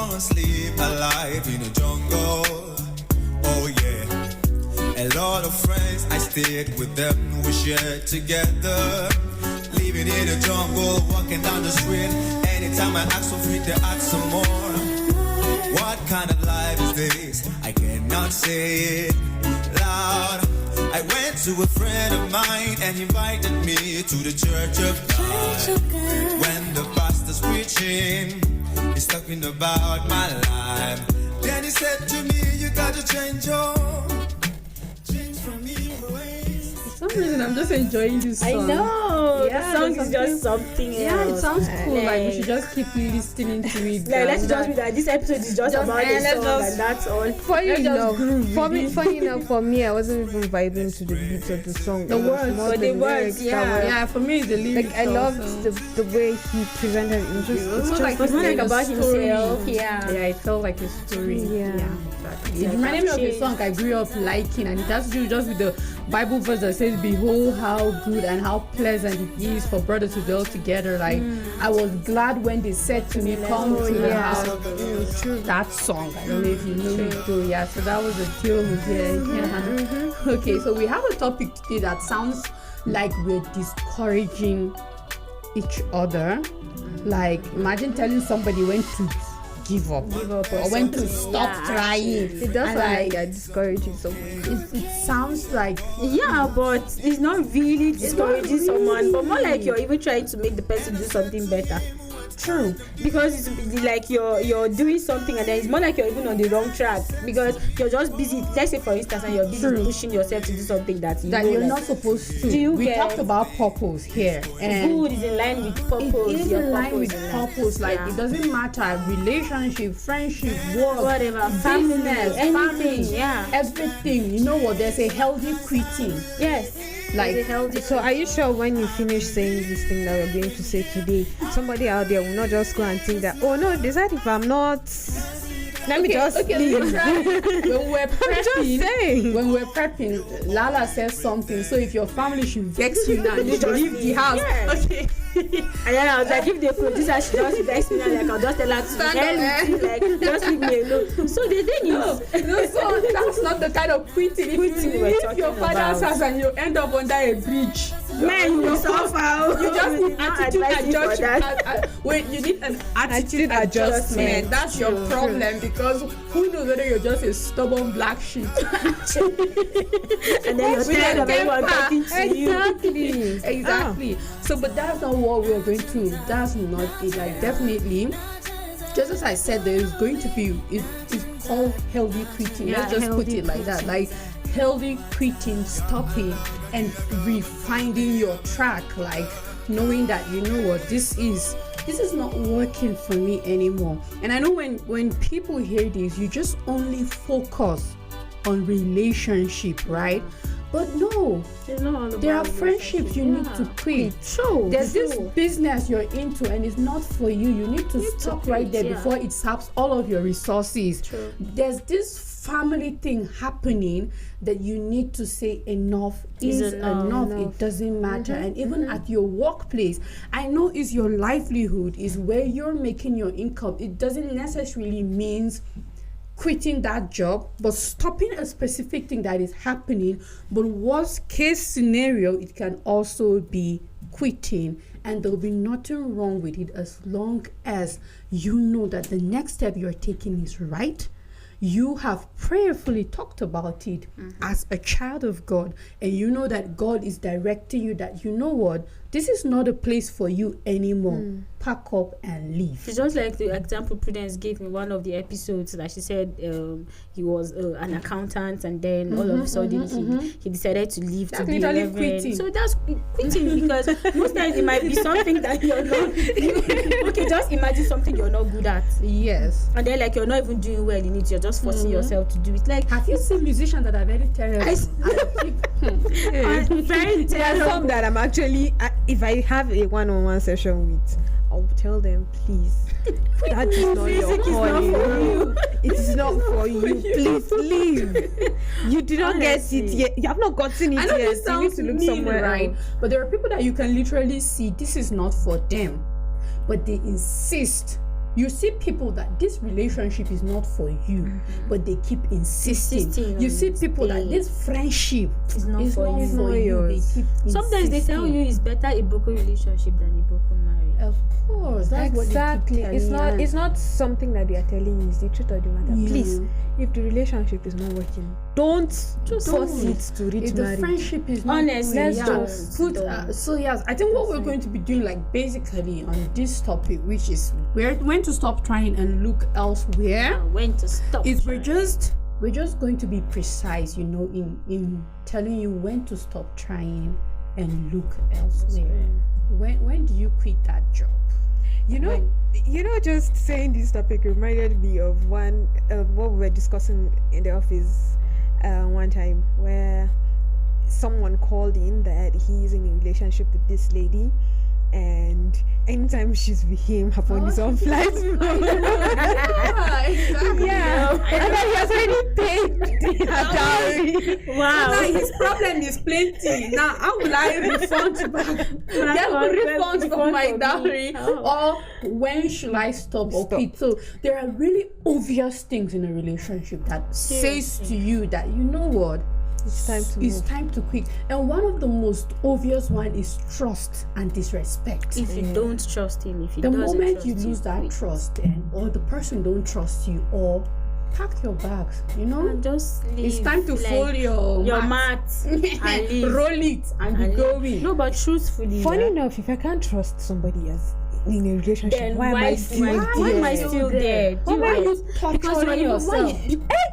wanna sleep alive in the jungle. Oh yeah. A lot of friends, I stayed with them, we shared together. Living in the jungle, walking down the street. Anytime I ask for free, they ask some more. What kind of life is this? I cannot say it loud. I went to a friend of mine and invited me to the church of God. When the pastor's preaching, he's talking about my life. Then he said to me, you gotta change from evil ways. For some reason, I'm just enjoying this song. I know. Yeah, the song is just something else. Yeah, it sounds cool. Like we should just keep listening to it. Like, let's just be that this episode is just about the song and that's all. Funny enough, for me, I wasn't even vibing to the beats of the song. The words, but the words, yeah. For me, it's the lyrics. Like I loved the way he presented it. It was like about story. himself. Yeah, it felt like a story. Yeah. Exactly. It reminded me of a song I grew up liking, and it has to do just with the Bible verse that says, "Behold how good and how pleasant it is for brothers to dwell together." Like I was glad when they said to me, "Come to the house." That song, I don't know if you know it though. Yeah, so that was a deal with it. Okay, so we have a topic today that sounds like we're discouraging each other. Like imagine telling somebody when to give up or when to stop trying. It does sound like they're discouraging someone. It sounds like but it's not really discouraging someone, but more like you're even trying to make the person do something better. True, because it's like you're doing something and then it's more like you're even on the wrong track because you're just busy. Let's say for instance, and you're busy pushing yourself to do something that you're not supposed to. We talked about purpose here, and good is in line with purpose. It is in line with purpose. Like it doesn't matter relationship, friendship, work, whatever, business, anything, everything. You know what? There's a healthy quitting. Yes. Like so are you sure when you finish saying this thing that we're going to say today, somebody out there will not just go and think that, oh no, decide if I'm not, let me just leave. When we're prepping, Lala says something, so if your family should vex you now, you just leave the house. Okay. And then I was like, if the producer should just vex me, like I'll just tell her to stand like just leave me alone. So the thing is, so that's not the kind of quitting. If you leave your father's house and you end up under a bridge, man, you will suffer. You just need attitude adjustment. Wait, you need an attitude adjustment. That's your problem, because who knows whether you're just a stubborn black sheep. And then you're tired of everyone talking to you. Exactly. So, but that's not what we're going to. That's not it. Like definitely, just as I said, there is going to be. It's called healthy quitting. Let's just put it like that. Like healthy quitting, stopping and refinding your track. Like knowing that you know what this is not working for me anymore. And I know when people hear this, you just only focus on relationship, right? But no, there are friendships you need to quit. True. There's this business you're into and it's not for you. You need to stop right there before it saps all of your resources. True. There's this family thing happening that you need to say enough is enough. It doesn't matter. And even at your workplace, I know it's your livelihood, is where you're making your income. It doesn't necessarily means quitting that job, but stopping a specific thing that is happening. But worst case scenario, it can also be quitting, and there'll be nothing wrong with it as long as you know that the next step you're taking is right. You have prayerfully talked about it as a child of God, and you know that God is directing you, that you know what, this is not a place for you anymore. Pack up and leave. It's just like the example Prudence gave me one of the episodes that she said he was an accountant, and then all of a sudden he decided to leave to be quitting. So that's quitting, because most times it might be something that you're not okay, just imagine something you're not good at. Yes. And then like you're not even doing well in it, you're just forcing yourself to do it. Like, have you seen musicians that are very terrible? Very there are terrible. some that I'm actually, if I have a one-on-one session with, I'll tell them, please, that is not your calling. It is not for you. Please leave. You did not get it yet. You have not gotten it yet. You need to look somewhere right. But there are people that you can literally see this is not for them, but they insist You see people that this relationship is not for you, but they keep insisting. You see people that this friendship is not for you. They keep Sometimes they tell you it's better a broken relationship than a broken marriage. Of course, that's exactly. What they keep telling It's not something that they are telling you. It's the truth of the matter. Yeah. Please, if the relationship is not working, don't force it to reach if the marriage. friendship is not Honestly, let's just put so yes, I think what we're going to be doing, like, basically on this topic, which is when to stop trying and look elsewhere, when to stop is trying. we're just going to be precise, in telling you when to stop trying and look elsewhere. When do you quit that job? Just saying this topic reminded me of one what we were discussing in the office one time, where someone called in that he's in a relationship with this lady, and anytime she's with him, her phone is on flight mode. Yeah, and then he has already paid her dowry. Wow. now his problem is plenty. Now, how will I refund back? Get refund of my dowry, or when should I stop? Okay, so there are really obvious things in a relationship that says to you that, you know what, it's time to quit. And one of the most obvious one is trust and disrespect. If you don't trust him, if he The doesn't moment trust you lose that quit. trust, or the person don't trust you, or pack your bags, And just leave. it's time to fold your mat and leave. roll it and be going. No, but truthfully, Funny enough, if I can't trust somebody as in a relationship, then why am I still there? why am I still there? Why are you torturing yourself?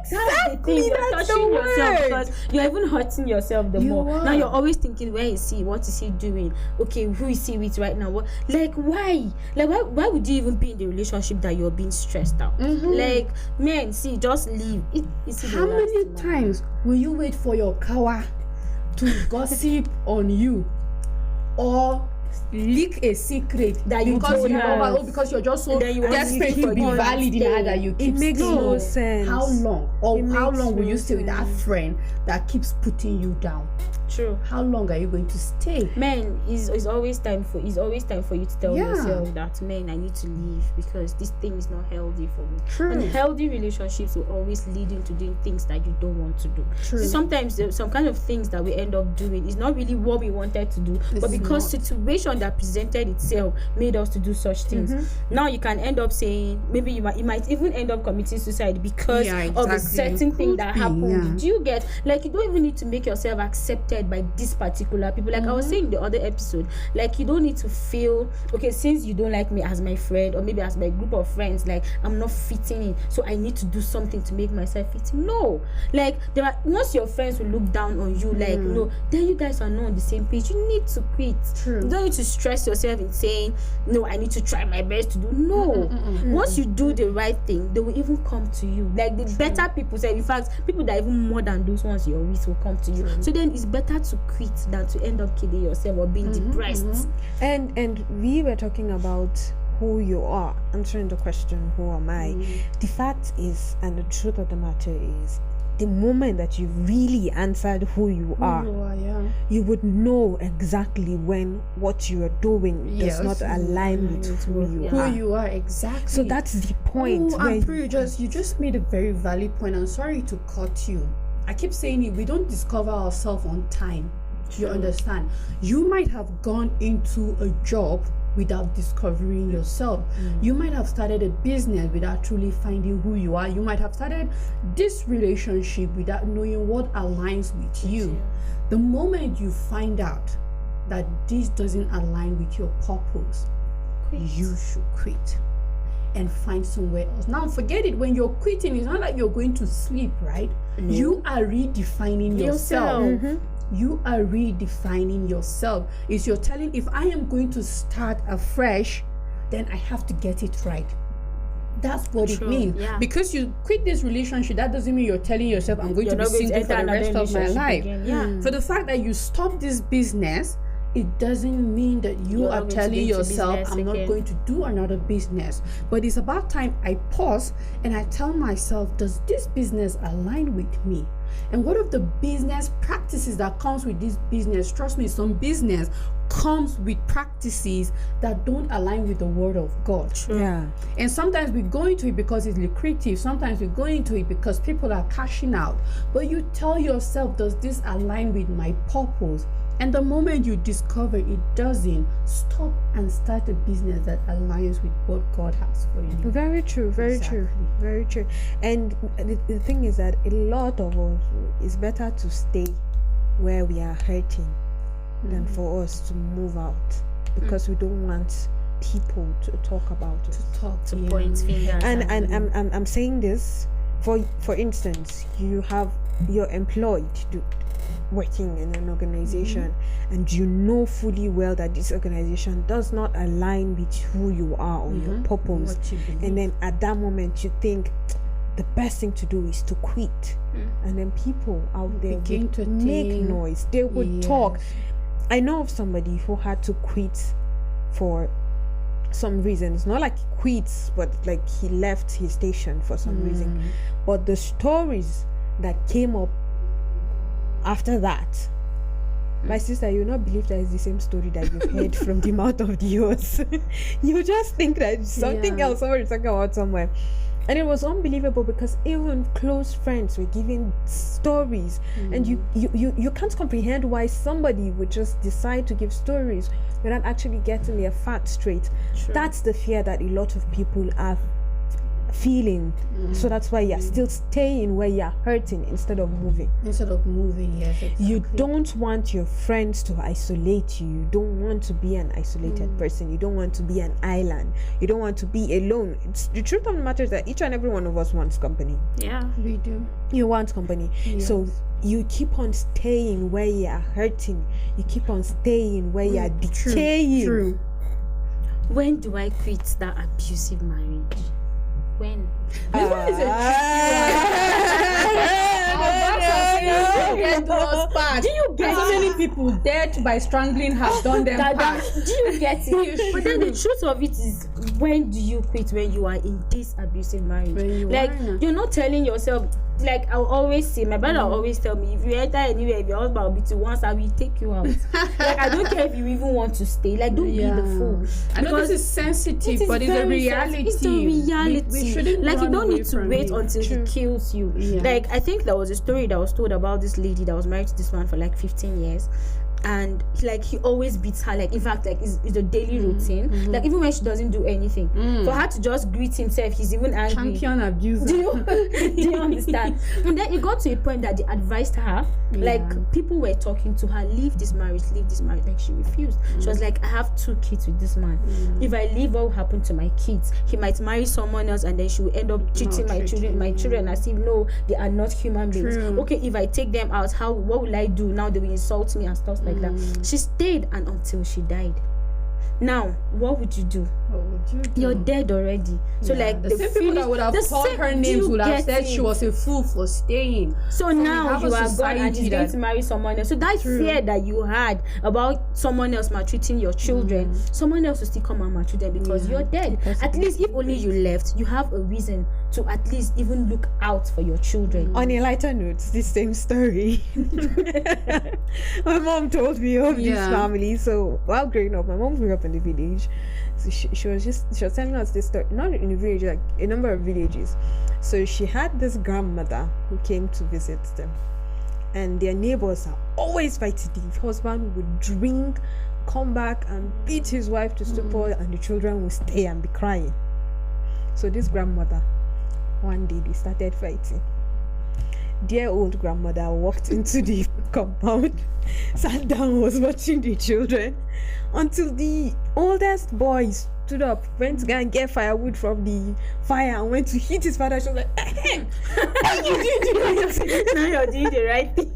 Exactly, that's the yourself, word. because you're even hurting yourself the You more. are. Now you're always thinking, where is he? What is he doing? Okay, who is he with right now? What? Why? Why would you even be in the relationship that you're being stressed out? Like, man, see, just leave. How many times will you wait for your kawa to gossip on you, or leak a secret That you because told her? because you're just so Then you want to desperate keep to be on valid in her staying. that you keep It makes staying? no sense. How long? Or It how makes long will no you stay with that sense. friend that keeps putting you down? True. How long are you going to stay? Man, it's always time for you to tell Yeah. yourself that, man, I need to leave because this thing is not healthy for me. True. And healthy relationships will always lead into doing things that you don't want to do. True. So sometimes there's some kind of things that we end up doing is not really what we wanted to do, but It's because not. situation that presented itself made us to do such things. Now you can end up saying, maybe you might even end up committing suicide because Yeah, of a exactly. certain thing Could that be, happened. yeah. Do you get, like, you don't even need to make yourself accepted by this particular people. Like I was saying in the other episode, like, you don't need to feel, okay, since you don't like me as my friend or maybe as my group of friends, like, I'm not fitting in, so I need to do something to make myself fit in. No, like, once your friends will look down on you, like, no, then you guys are not on the same page. You need to quit. True. You don't need to stress yourself in saying, no, I need to try my best to do. No, once you do the right thing, they will even come to you. Like, the better people say, in fact, people that even more than those ones you're with will come to you. So then it's better to quit than to end up killing yourself or being depressed. And we were talking about who you are, answering the question, who am I? The fact is, and the truth of the matter is, the moment that you really answered who you are, you would know exactly when what you are doing does Yes. not align with who you Who are. you are, exactly. So that's the point. Oh, where and Pri, you just made a very valid point. I'm sorry to cut you. I keep saying it. We don't discover ourselves on time. You understand? You might have gone into a job without discovering yourself. You might have started a business without truly finding who you are. You might have started this relationship without knowing what aligns with you. The moment you find out that this doesn't align with your purpose, you should quit and find somewhere else. Now forget it, when you're quitting, it's not like you're going to sleep, right? You are redefining yourself. You are redefining yourself. It's you're telling, if I am going to start afresh, then I have to get it right. That's what it means. Yeah. Because you quit this relationship, that doesn't mean you're telling yourself, I'm going to be single for the rest of my life. Yeah. For the fact that you stop this business, it doesn't mean that you You're are not going to telling get into yourself, business I'm not again. going to do another business. But it's about time I pause and I tell myself, does this business align with me? And what of the business practices that comes with this business? Trust me, some business comes with practices that don't align with the word of God. Yeah. And sometimes we go into it because it's lucrative. Sometimes we go into it because people are cashing out. But you tell yourself, does this align with my purpose? And the moment you discover it doesn't, stop and start a business that aligns with what God has for you. Very true, very true, very true. And the thing is that a lot of us, it's better to stay where we are hurting than for us to move out, because we don't want people to talk about it. To point fingers. And I'm saying this for instance, you're employed working in an organization, and you know fully well that this organization does not align with who you are or your purpose, and then at that moment you think the best thing to do is to quit, and then people out there begin to make think, noise, they would talk. I know of somebody who had to quit for some reasons, not like he quits, but like he left his station for some reason. But the stories that came up after that, my sister, you will not believe that it's the same story that you heard from the mouth of the horse. You just think that it's something else, somebody talking about somewhere. And it was unbelievable, because even close friends were giving stories, and you can't comprehend why somebody would just decide to give stories without actually getting their facts straight. That's the fear that a lot of people are feeling. So that's why you're still staying where you're hurting instead of moving. Yes, exactly. You don't want your friends to isolate you. You don't want to be an isolated person. You don't want to be an island. You don't want to be alone. It's the truth of the matter is that each and every one of us wants company. Yeah, We do. You want company. So you keep on staying where you are hurting. You keep on staying where you are decaying. True. when do I quit that abusive marriage? When? This one is a Do you get so many people dead by strangling have done them past. do you get it? But then the truth of it is, when do you quit when you are in this abusive marriage? You're not telling yourself, like I'll always say, my brother will always tell me, if you enter anywhere, if your husband will beat you once, I will take you out. Like I don't care if you even want to stay. Like don't be the fool. I know this is sensitive, but it's a reality. It's the reality. We shouldn't like you don't need to wait it. until he kills you. Like I think there was a story that was told about this lady that was married to this man for like 15 years. And like he always beats her, like in fact like it's a daily routine, like even when she doesn't do anything, for her to just greet himself, he's even angry. Champion abuser. Do you understand? And then it got to a point that they advised her, like people were talking to her, leave this marriage, like she refused. She was like, I have 2 kids with this man. If I leave, what will happen to my kids? He might marry someone else and then she will end up treating my children as if no, they are not human beings. Okay, if I take them out, what will I do? Now they will insult me and stuff like that. She stayed and until she died. Now, what would you do? You're dead already. So like the same people that would have called her names would have said she was a fool for staying. So now you are gone and he's going to marry someone else. So that fear that you had about someone else maltreating your children, someone else will still come and maltreat them because you're dead. At least if only you left, you have a reason to at least even look out for your children. On a lighter note, this same story. My mom told me of this family. So while growing up, my mom grew up in the village. So she was telling us this story, not in a village, like a number of villages. So she had this grandmother who came to visit them, and their neighbors are always fighting. The husband would drink, come back and beat his wife to stupor, and the children would stay and be crying. So this grandmother, one day they started fighting. Dear old grandmother walked into the compound, sat down, was watching the children until the oldest boy stood up, went to go and get firewood from the fire and went to hit his father. She was like, hey, you did it. Now you're doing the right thing.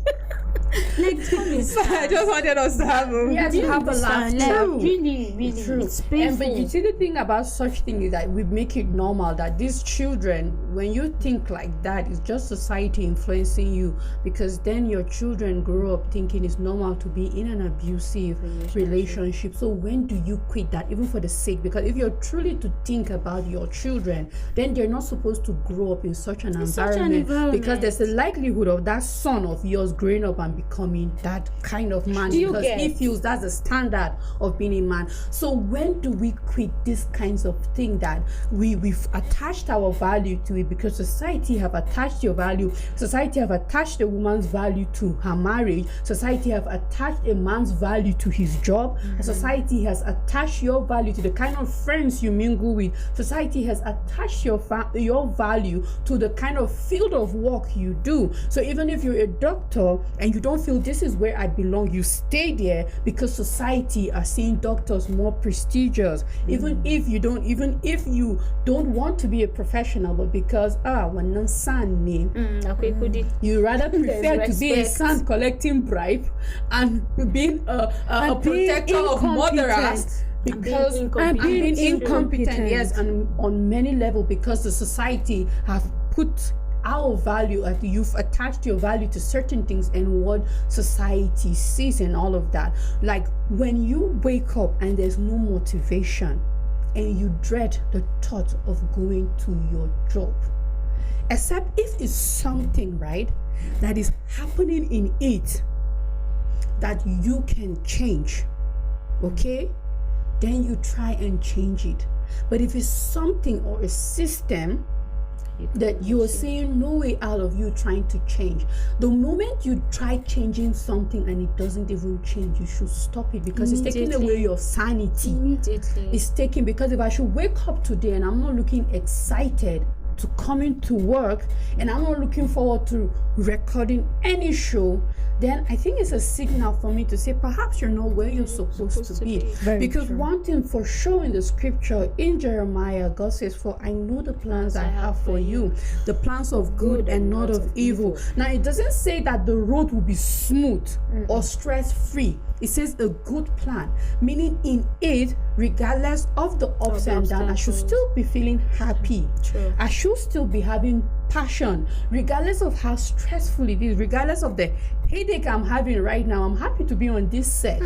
Like, So I just wanted us to have a to have a laugh. like, really, True. it's painful. But you see, the thing about such thing is that we make it normal that these children, when you think like that, it's just society influencing you, because then your children grow up thinking it's normal to be in an abusive relationship. So when do you quit that, even for the sake? Because if you're truly to think about your children, then they're not supposed to grow up in such an environment, because there's a likelihood of that son of yours growing up and becoming that kind of man, because he feels that's the standard of being a man. So when do we quit this kinds of thing that we've attached our value to it, because society have attached your value, society have attached a woman's value to her marriage, society have attached a man's value to his job, society has attached your value to the kind of friends you mingle with, society has attached your value to the kind of field of work you do. So even if you're a doctor and you don't feel this is where I belong, you stay there because society are seeing doctors more prestigious. Even if you don't want to be a professional, but because you rather prefer to be a son collecting bribe and being a protector of murderers, because I'm being incompetent, yes, and on many levels, because the society have put our value, you've attached your value to certain things and what society sees and all of that. Like when you wake up and there's no motivation and you dread the thought of going to your job, except if it's something, right, that is happening in it that you can change, okay, then you try and change it. But if it's something or a system that you are seeing no way out of, you trying to change, the moment you try changing something and it doesn't even change, you should stop it, because it's taking away your sanity. It's taking, because if I should wake up today and I'm not looking excited to coming to work and I'm not looking forward to recording any show, then I think it's a signal for me to say perhaps you're not where you're supposed to be. Because true. One thing for sure in the scripture in Jeremiah, God says, "For I know the plans I have for you, the plans of good and not of evil." Now it doesn't say that the road will be smooth or stress-free. It says a good plan, meaning in it, regardless of the ups and downs, I should still be feeling happy. True. I should still be having passion, regardless of how stressful it is, regardless of the headache I'm having right now. I'm happy to be on this set.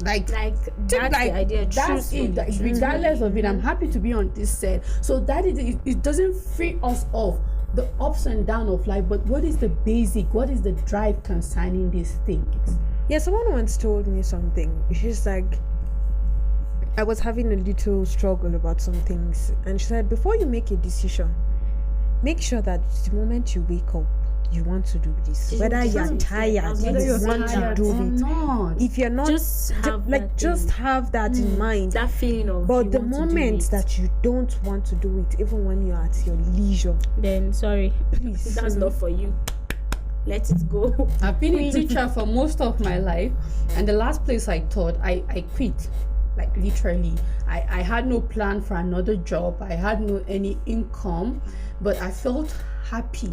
Like that's the idea. That's it. Regardless of it, I'm happy to be on this set. So that it doesn't free us of the ups and downs of life. But what is the basic? What is the drive concerning these things? Yeah, someone once told me something. She's like, I was having a little struggle about some things, and she said, before you make a decision, make sure that the moment you wake up, you want to do this. Whether you're tired, whether you want to do it. If you're not, just have that in mind. That feeling of. But the moment that you don't want to do it, even when you're at your leisure, then sorry, please, that's not for you. Let it go. I've been a teacher for most of my life, and the last place I taught, I quit. Like literally, I had no plan for another job. I had no any income, but I felt happy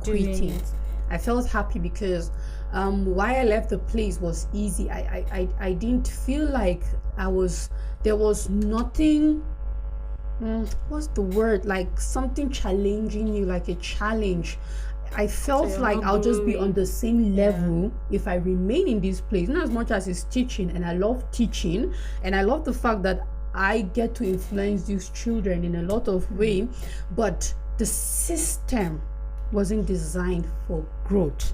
quitting. I felt happy because why I left the place was easy. I didn't feel like there was nothing. What's the word? Like something challenging you, like a challenge. I felt like I'll just be on the same level if I remain in this place. Not as much as it's teaching, and I love teaching, and I love the fact that I get to influence these children in a lot of ways, but the system wasn't designed for growth.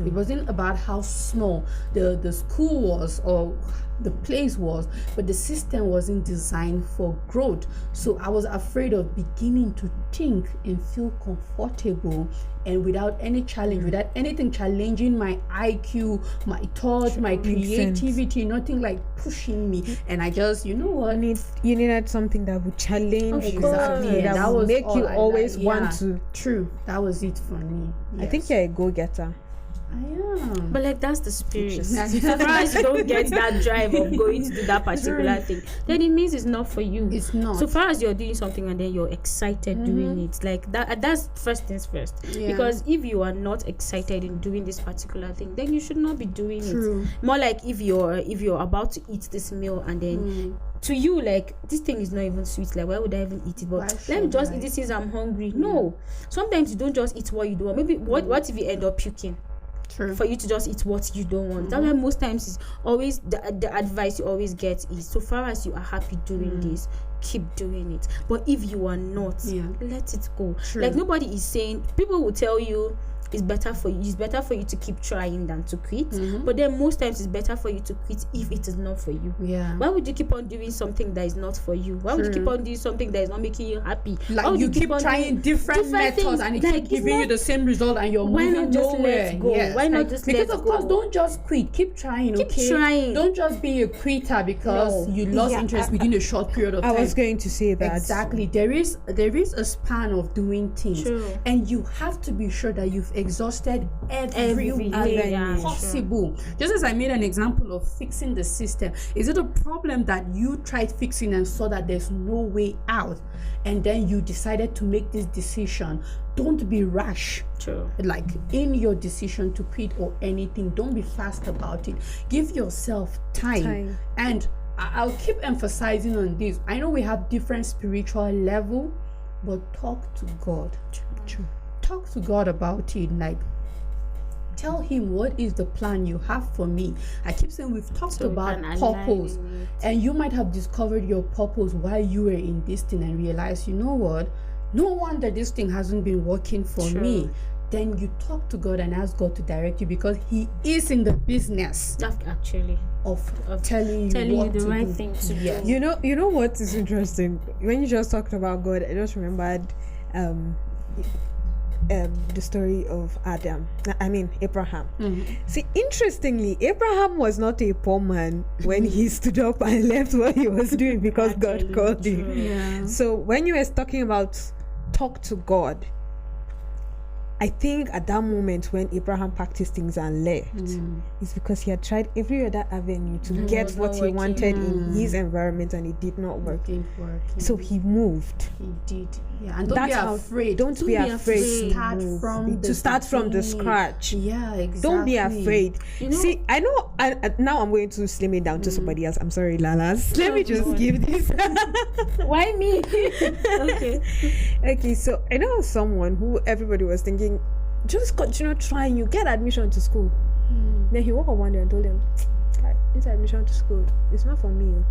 It wasn't about how small the school was or the place was, but the system wasn't designed for growth. So I was afraid of beginning to think and feel comfortable, and without any challenge, without anything challenging my IQ, my thought, my creativity, nothing like pushing me. And I just, you know what? You needed something that would challenge you. Exactly. Yeah, that would make you always want to. True. That was it for me. Yes. I think you're a go-getter. I am. But like that's the spirit. So far as you don't get that drive of going to do that particular thing, then it means it's not for you. It's not. So far as you're doing something and then you're excited doing it, like that's first things first. Yeah. Because if you are not excited in doing this particular thing, then you should not be doing it. More like if you're about to eat this meal and then to you, like, this thing is not even sweet, like, why would I even eat it? But let me just eat this since I'm hungry. No, sometimes you don't just eat what you don't want. Maybe what if you end up puking? For you to just eat what you don't want. That's why most times is always the advice you always get is, so far as you are happy doing this, keep doing it. But if you are not, let it go. Like, nobody is saying, people will tell you it's better for you to keep trying than to quit. But then most times it's better for you to quit if it is not for you. Why would you keep on doing something that is not for you? Why would you keep on doing something that is not making you happy? Like, you keep trying different methods things, and it keeps giving you the same result, and you're moving nowhere. Why not just because of course, don't just quit. Keep trying. Keep trying. Don't just be a quitter because you lost interest within a short period of time. I was going to say that exactly. There is a span of doing things, and you have to be sure that you've exhausted every way possible. Just as I made an example of fixing the system, is it a problem that you tried fixing and saw that there's no way out, and then you decided to make this decision? Don't be rash. Like, in your decision to quit or anything, don't be fast about it. Give yourself time. And I'll keep emphasizing on this. I know we have different spiritual level, but talk to God. Talk to God about it. Like, tell him what is the plan you have for me. I keep saying we've talked about purpose, and you might have discovered your purpose while you were in this thing and realized, you know what, no wonder this thing hasn't been working for me. Then you talk to God and ask God to direct you, because he is in the business actually of telling you the right thing to do. You know what is interesting? When you just talked about God, I just remembered the story of Abraham. See, interestingly, Abraham was not a poor man when he stood up and left what he was doing because God called him. So when you were talking about talk to God, I think at that moment when Abraham packed his things and left, it's because he had tried every other avenue to get what he wanted in his environment, and it did not work. So he moved. He did. Yeah, and don't be afraid. Don't be afraid to start from the scratch. Yeah, exactly. Don't be afraid. See, I know. Now I'm going to slim it down to somebody else. I'm sorry, Lalas. Let me just give this. Why me? Okay. So I know someone who everybody was thinking, just continue trying. You get admission to school. Then he woke up one day and told them, "This admission to school, it's not for me."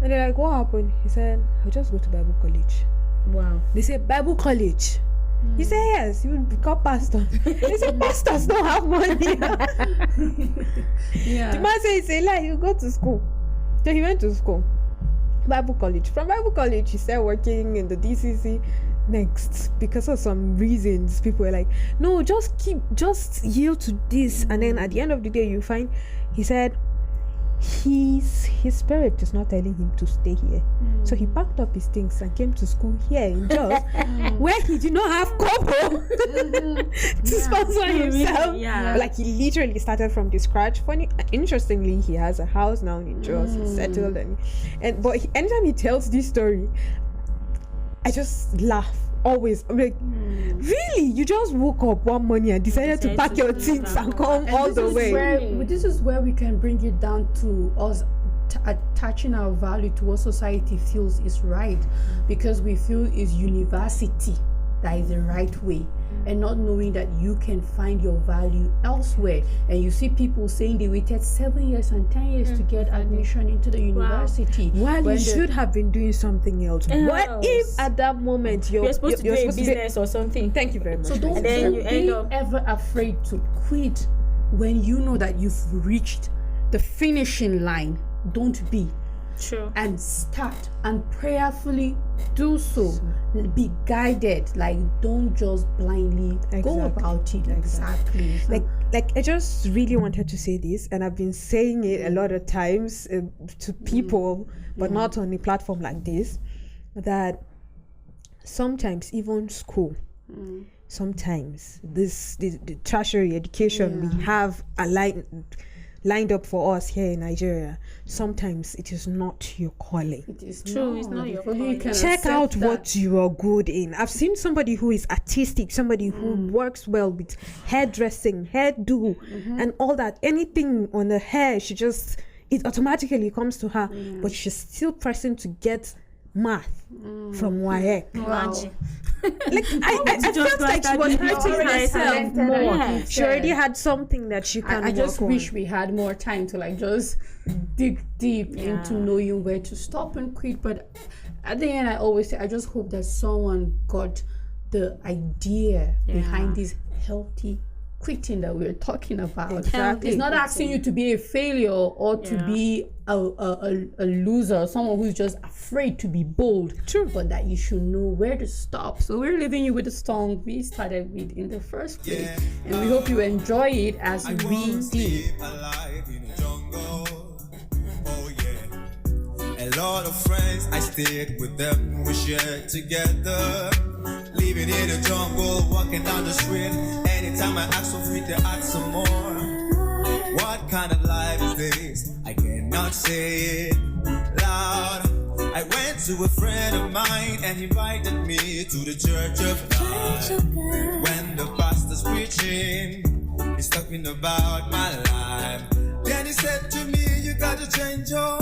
And they're like, "What happened?" He said, "I'll just go to Bible college." Wow. They said, "Bible college?" He said, "Yes, you will become pastor." They said, "Pastors don't have money." The man said, "It's a lie, you go to school." So he went to school, Bible college. From Bible college, he started working in the DCC. Next, because of some reasons, people were like, "No, just yield to this." And then at the end of the day, you find, he said, his spirit is not telling him to stay here. So he packed up his things and came to school here in Jos, where he did not have kobo to sponsor himself. Like, he literally started from the scratch. Interestingly, he has a house now in Jos. He's settled, but anytime he tells this story, I just laugh. Always. I'm like, really? You just woke up one morning and decided to pack your things and come all the way? This is where we can bring it down to us attaching our value to what society feels is right, because we feel is university that is the right way, and not knowing that you can find your value elsewhere. And you see people saying they waited 7 years and 10 years to get admission into the university. While you should have been doing something else. What if at that moment you're supposed to do a business or something? Thank you very much. So don't be ever afraid to quit when you know that you've reached the finishing line. Don't be. And start and prayerfully do so. Be guided. Like, don't just blindly go about it. Exactly. Like I just really wanted to say this, and I've been saying it a lot of times to people, but not on a platform like this, that sometimes even school sometimes the tertiary education we have lined up for us here in Nigeria, sometimes it is not your calling. It is True, it's not your calling. Check out what you are good in. I've seen somebody who is artistic, somebody who works well with hairdressing, hairdo, and all that. Anything on the hair, it automatically comes to her, but she's still pressing to get math from WAEC. Wow. Like I felt like she was hurting herself more. Yeah. She already had something that she can I just work wish on. we had more time to like just dig deep into knowing where to stop and quit. But at the end, I always say I just hope that someone got the idea behind this healthy quitting that we're talking about. Exactly. It's not asking you to be a failure or to be a loser, someone who's just afraid to be bold. True. But that you should know where to stop. So we're leaving you with the song we started with in the first place. And we hope you enjoy it as we did. Sleep alive in the jungle. Oh yeah. A lot of friends, I stayed with them. We shared together. Living in the jungle, walking down the street. Anytime I ask for free, they ask some more. What kind of life is this? I cannot say it loud. I went to a friend of mine and he invited me to the church of God. When the pastor's preaching, he's talking about my life. Then he said to me, you gotta change your